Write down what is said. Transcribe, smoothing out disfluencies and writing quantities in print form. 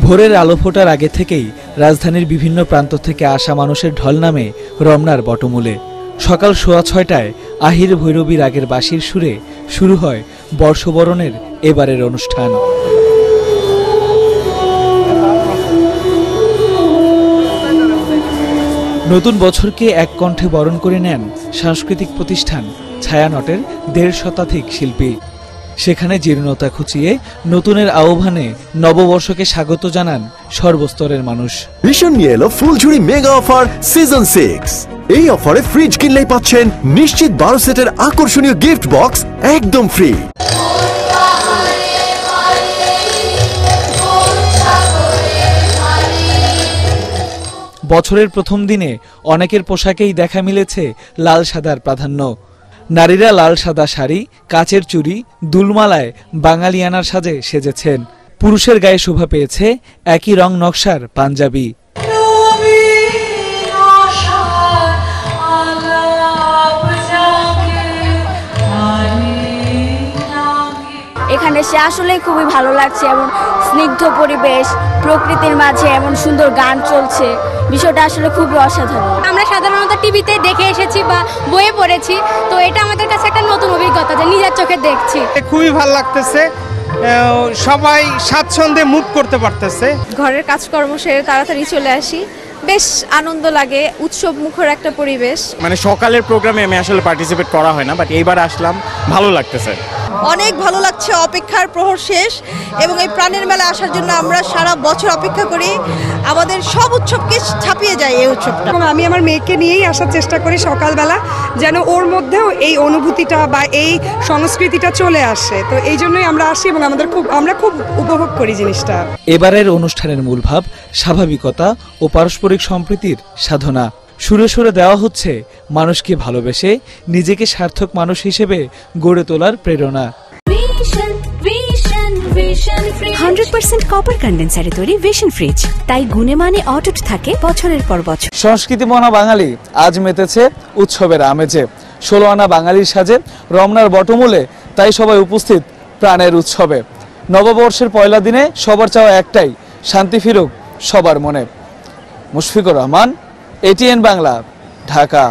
ভোরের আলো ফোটার আগে থেকেই রাজধানীর বিভিন্ন প্রান্ত থেকে আসা মানুষের ঢল নামে রমনার বটমূলে। সকাল 6:30টায় আহির ভৈরবী রাগের বাঁশির সুরে শুরু হয় বর্ষবরণের এবারের অনুষ্ঠান। নতুন বছরকে এক কণ্ঠে বরণ করে নেন সাংস্কৃতিক প্রতিষ্ঠান ছায়ানটের 1.5 শতাধিক শিল্পী। সেখানে জীর্ণতা খুঁচিয়ে নতুনের আহ্বানে নববর্ষকে স্বাগত জানান সর্বস্তরের মানুষ। ভীষণ নিয়ে এলো ফুলঝুরি মেগা অফার সিজন 6। এই অফারে ফ্রিজ কিনলেই পাচ্ছেন নিশ্চিত 12 সেটের আকর্ষণীয় গিফট বক্স একদম ফ্রি। বছরের প্রথম দিনে অনেকের পোশাকেই দেখা মিলেছে লাল সাদার প্রাধান্য। নারীরা লাল সাদা শাড়ি, কাচের চুড়ি, দুলমালায় বাঙালিয়ানার সাজে সেজেছেন। পুরুষের গায়ে শোভা পেয়েছে একই রং নকশার পাঞ্জাবি। এখানে সে আসলে খুবই ভালো লাগছে, এমন স্নিগ্ধ পরিবেশ, প্রকৃতির মাঝে এমন সুন্দর গান চলছে, বিষয়টা আসলে খুবই অসাধারণ। আমরা সাধারণত টিভিতে দেখে এসেছি বা বইয়ে পড়েছি, তো এটা আমাদের কাছে একটা নতুন অভিজ্ঞতা যে নিজের চোখে দেখছি। খুবই ভালো লাগতেছে, সবাই স্বাচ্ছন্দ্যে মুভ করতে পারতেছে। ঘরের কাজকর্ম সেরে তাড়াতাড়ি চলে আসি, বেশ আনন্দ লাগে, উৎসব মুখর একটা পরিবেশ। মানে সকালের প্রোগ্রামে আমি আসলে পার্টিসিপেট করা হয় না, বাট এইবার আসলাম, ভালো লাগতেছে। অনেক ভালো লাগছে, অপেক্ষার প্রহর শেষ এবং এই প্রাণের মেলা আসার জন্য আমরা সারা বছর অপেক্ষা করি। আমাদের সব উৎসবকে ছাপিয়ে যায় এই উৎসবটা। আমি আমার মেয়েকে নিয়েই আসার চেষ্টা করি সকালবেলা, যেন ওর মধ্যেও এই অনুভূতিটা বা এই সংস্কৃতিটা চলে আসে। তো এই জন্যই আমরা আসি এবং আমরা খুব উপভোগ করি জিনিসটা। এবারের অনুষ্ঠানের মূল ভাব স্বাভাবিকতা ও পারস্পরিক সম্প্রীতির সাধনা। সুরে সুরে দেওয়া হচ্ছে মানুষকে ভালোবেসে নিজেকে সার্থক মানুষ হিসেবে গড়ে তোলার প্রেরণা। 100% কপার কন্ডেন্সারে তৈরি ভিশন ফ্রিজ, তাই গুণে মানে অটুট থাকে বছরের পর বছর। সংস্কৃতি মনা বাঙালি আজ মেতেছে উৎসবের আমেজে। 16 আনা বাঙালির সাজে রমনার বটমূলে, তাই সবাই উপস্থিত প্রাণের উৎসবে। নববর্ষের পয়লা দিনে সবার চাওয়া একটাই, শান্তি ফিরুক সবার মনে। মুশফিকুর রহমান, ATN বাংলা, ঢাকা।